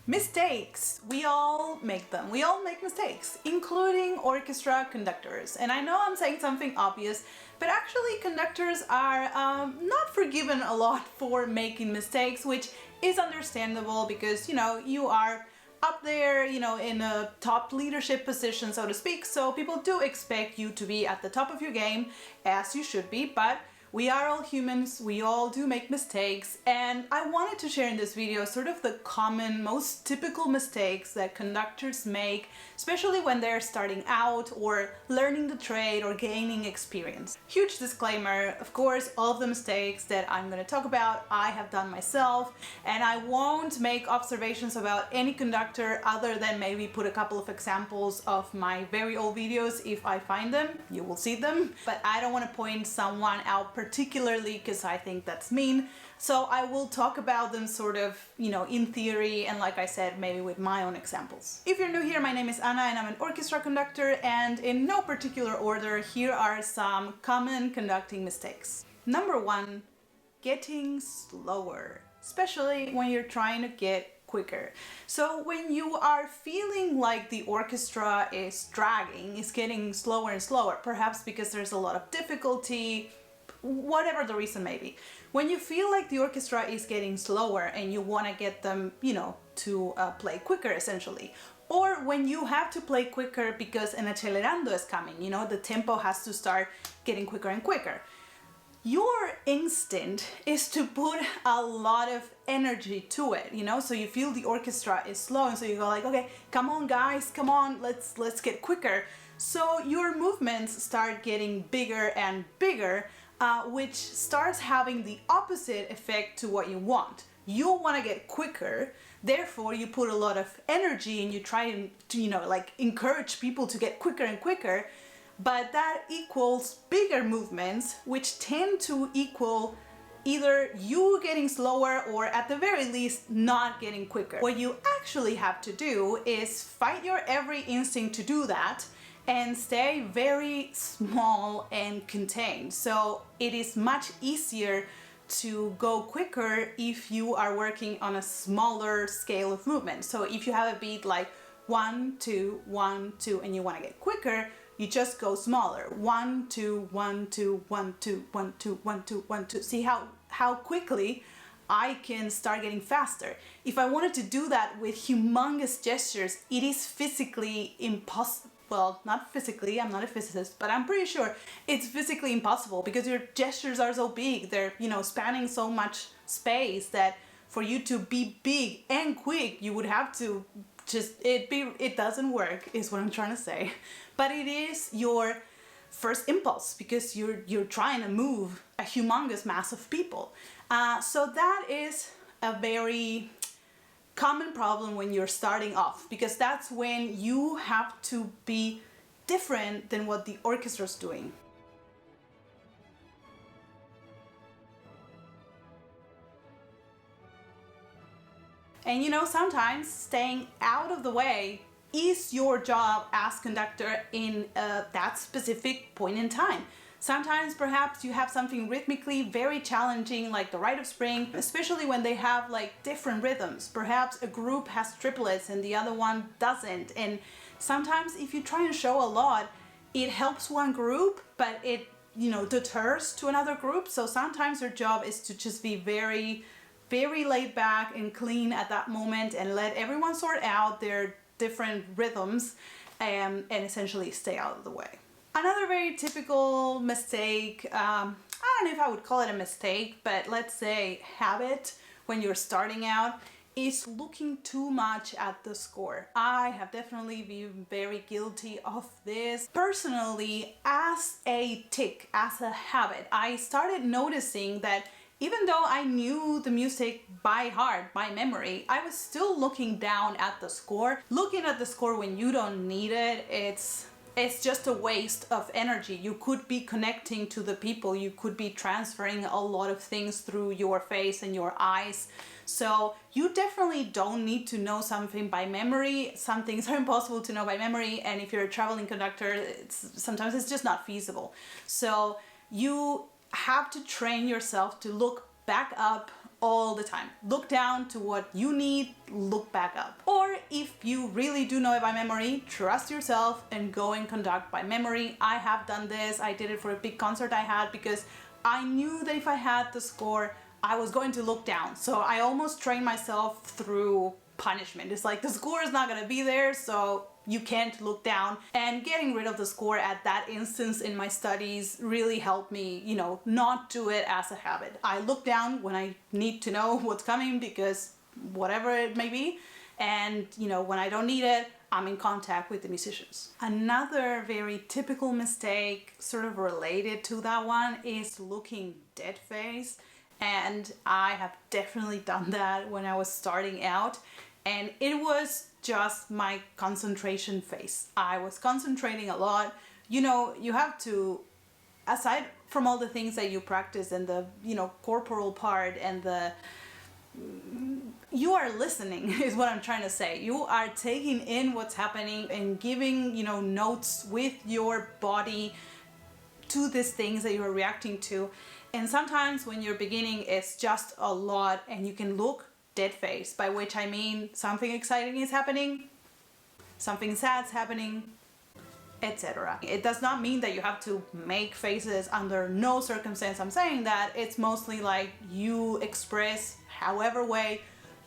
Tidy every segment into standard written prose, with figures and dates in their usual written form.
Mistakes. We all make them. We all make mistakes, including orchestra conductors. And I know I'm saying something obvious, but actually conductors are not forgiven a lot for making mistakes, which is understandable because, you are up there, in a top leadership position, so to speak. So people do expect you to be at the top of your game, as you should be, but we are all humans, we all do make mistakes, and I wanted to share in this video sort of the common, most typical mistakes that conductors make, especially when they're starting out or learning the trade or gaining experience. Huge disclaimer, of course, all of the mistakes that I'm going to talk about I have done myself, and I won't make observations about any conductor other than maybe put a couple of examples of my very old videos. If I find them, you will see them, but I don't want to point someone out particularly because I think that's mean. So I will talk about them sort of, in theory, and like I said, maybe with my own examples. If you're new here, my name is Anna and I'm an orchestra conductor, and in no particular order, here are some common conducting mistakes. Number one, getting slower, especially when you're trying to get quicker. So when you are feeling like the orchestra is dragging, is getting slower and slower, perhaps because there's a lot of difficulty, whatever the reason may be. When you feel like the orchestra is getting slower and you want to get them, to play quicker essentially, or when you have to play quicker because an accelerando is coming, the tempo has to start getting quicker and quicker. Your instinct is to put a lot of energy to it, so you feel the orchestra is slow and so you go like, okay, come on guys, come on, let's get quicker. So your movements start getting bigger and bigger, which starts having the opposite effect to what you want. You want to get quicker, therefore you put a lot of energy and you try to, encourage people to get quicker and quicker, but that equals bigger movements, which tend to equal either you getting slower or at the very least not getting quicker. What you actually have to do is fight your every instinct to do that and stay very small and contained. So it is much easier to go quicker if you are working on a smaller scale of movement. So if you have a beat like 1, 2, 1, 2, and you want to get quicker, you just go smaller. 1, 2, 1, 2, 1, 2, 1, 2, 1, 2, 1, 2. See how quickly I can start getting faster. If I wanted to do that with humongous gestures, it is physically impossible. Well, not physically, I'm not a physicist, but I'm pretty sure it's physically impossible because your gestures are so big. They're, spanning so much space that for you to be big and quick, you would have to it doesn't work, is what I'm trying to say. But it is your first impulse because you're trying to move a humongous mass of people. So that is a very common problem when you're starting off, because that's when you have to be different than what the orchestra's doing. And sometimes staying out of the way is your job as conductor in that specific point in time. Sometimes perhaps you have something rhythmically very challenging, like the rite of spring, especially when they have different rhythms. Perhaps a group has triplets and the other one doesn't. And sometimes if you try and show a lot, it helps one group, but it, deters to another group. So sometimes your job is to just be very, very laid back and clean at that moment and let everyone sort out their different rhythms and essentially stay out of the way. Another very typical mistake, I don't know if I would call it a mistake, but let's say habit when you're starting out, is looking too much at the score. I have definitely been very guilty of this. Personally, as a tick, as a habit, I started noticing that even though I knew the music by heart, by memory, I was still looking down at the score. Looking at the score when you don't need it, it's just a waste of energy. You could be connecting to the people, you could be transferring a lot of things through your face and your eyes. So you definitely don't need to know something by memory. Some things are impossible to know by memory, and if you're a traveling conductor, sometimes it's just not feasible. So you have to train yourself to look back up all the time. Look down to what you need, look back up. Or if you really do know it by memory, trust yourself and go and conduct by memory. I have done this. I did it for a big concert I had because I knew that if I had the score, I was going to look down. So I almost trained myself through punishment. It's like the score is not going to be there, so you can't look down. And getting rid of the score at that instance in my studies really helped me, not do it as a habit. I look down when I need to know what's coming because whatever it may be. And, when I don't need it, I'm in contact with the musicians. Another very typical mistake sort of related to that one is looking dead face. And I have definitely done that when I was starting out. And it was just my concentration phase. I was concentrating a lot. You have to, aside from all the things that you practice and the, corporal part and you are listening is what I'm trying to say. You are taking in what's happening and giving, notes with your body to these things that you're reacting to. And sometimes when you're beginning, it's just a lot and you can look dead face, by which I mean something exciting is happening, something sad's happening, etc. It does not mean that you have to make faces under no circumstance. I'm saying that it's mostly like you express however way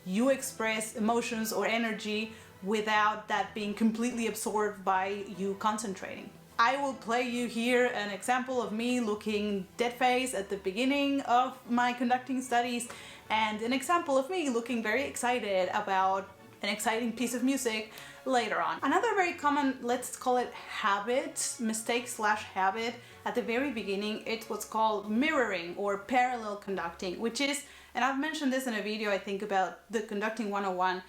you express emotions or energy without that being completely absorbed by you concentrating. I will play you here an example of me looking dead face at the beginning of my conducting studies and an example of me looking very excited about an exciting piece of music later on. Another very common, let's call it mistake/habit at the very beginning, it's what's called mirroring or parallel conducting, which is, and I've mentioned this in a video I think about the conducting 101,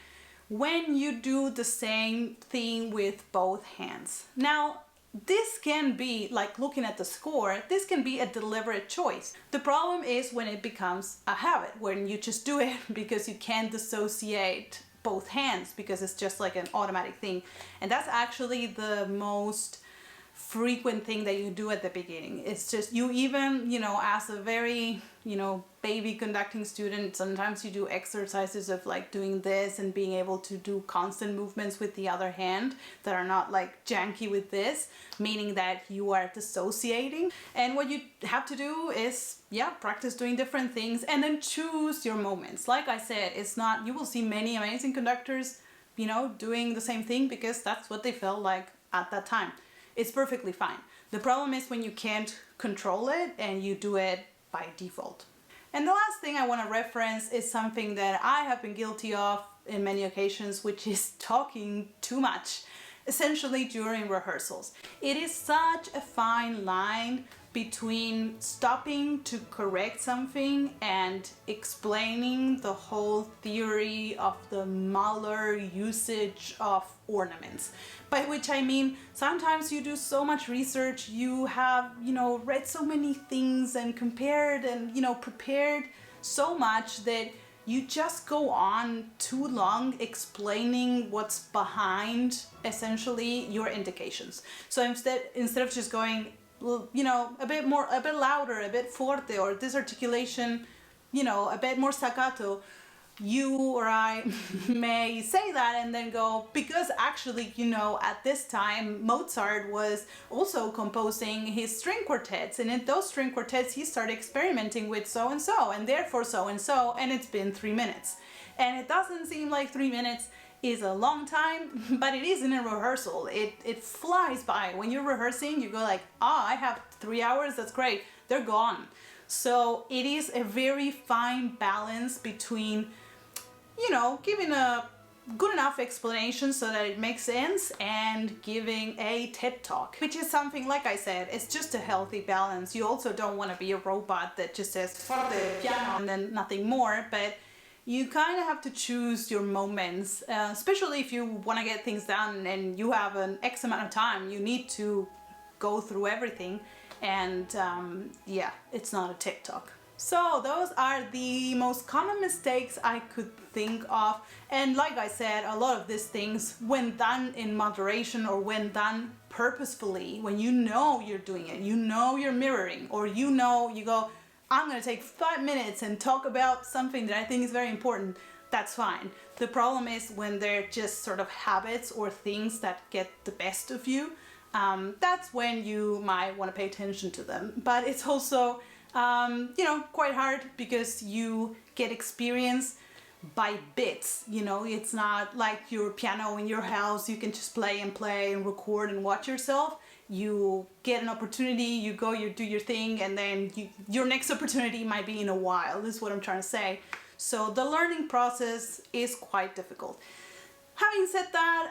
when you do the same thing with both hands. Now, this can be, like looking at the score, this can be a deliberate choice. The problem is when it becomes a habit, when you just do it because you can't dissociate both hands because it's just like an automatic thing. And that's actually the most frequent thing that you do at the beginning. It's just you even, as a very, baby conducting student, sometimes you do exercises of like doing this and being able to do constant movements with the other hand that are not like janky with this, meaning that you are dissociating. And what you have to do is, practice doing different things and then choose your moments. Like I said, it's not, you will see many amazing conductors, doing the same thing because that's what they felt like at that time. It's perfectly fine. The problem is when you can't control it and you do it by default. And the last thing I want to reference is something that I have been guilty of in many occasions, which is talking too much, essentially during rehearsals. It is such a fine line between stopping to correct something and explaining the whole theory of the Mahler usage of ornaments. By which I mean, sometimes you do so much research, you have, read so many things and compared and, prepared so much that you just go on too long explaining what's behind essentially your indications. So instead of just going, a bit louder, a bit forte, or this articulation, a bit more staccato, you or I may say that and then go, because actually, at this time, Mozart was also composing his string quartets, and in those string quartets, he started experimenting with so-and-so, and therefore so-and-so, and it's been 3 minutes. And it doesn't seem like 3 minutes is a long time, but it is in a rehearsal. It flies by. When you're rehearsing, you go like, I have 3 hours, that's great. They're gone. So it is a very fine balance between, giving a good enough explanation so that it makes sense and giving a TED Talk, which is something, like I said, it's just a healthy balance. You also don't want to be a robot that just says forte, piano, and then nothing more, but you kind of have to choose your moments, especially if you want to get things done and you have an X amount of time. You need to go through everything, and it's not a TikTok. So those are the most common mistakes I could think of, and like I said, a lot of these things, when done in moderation or when done purposefully, when you know you're doing it, you're mirroring, or you go, I'm gonna take 5 minutes and talk about something that I think is very important, that's fine. The problem is when they're just sort of habits or things that get the best of you. That's when you might want to pay attention to them. But it's also, quite hard because you get experience by bits. It's not like your piano in your house, you can just play and record and watch yourself. You get an opportunity, you go, you do your thing, and then your next opportunity might be in a while. This is what I'm trying to say. So the learning process is quite difficult. Having said that,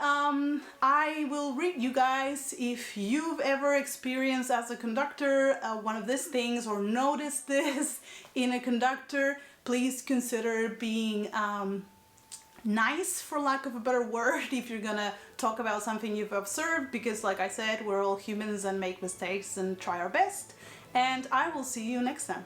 I will read you guys if you've ever experienced as a conductor one of these things or noticed this in a conductor. Please consider being nice, for lack of a better word, if you're gonna talk about something you've observed, because like I said, we're all humans and make mistakes and try our best. And I will see you next time.